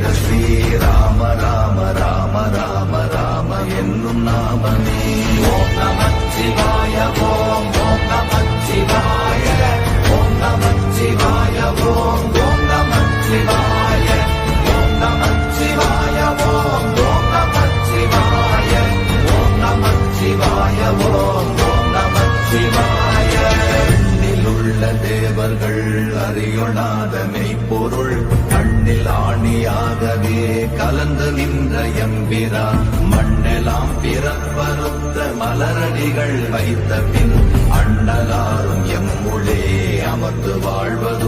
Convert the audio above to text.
செய்த ஸ்ரீராம ராம ராம ராம ராம என்னும் நாமமே. ஓம் நமச்சிவாய ஓம் ஓம் நமச்சிவாய ஓம் நமச்சிவாய ஓம் ஓம் நமச்சிவாய ஓம் நமச்சிவாய ஓம் ஓம் நமச்சிவாய ஓம் நமச்சிவாய ஓம் ஓம் நமச்சிவாய. உள்ள தேவர்கள் அறியொணாத மெய்ப்பொருள் கண்ணில் ஆணியாகவே கலந்து நின்ற எம்பிரான் மண்ணெல்லாம் பிறப்பறுத்த மலரடிகள் வைத்த பின் அண்ணலாரும் எம்முளே அமர்ந்து வாழ்வது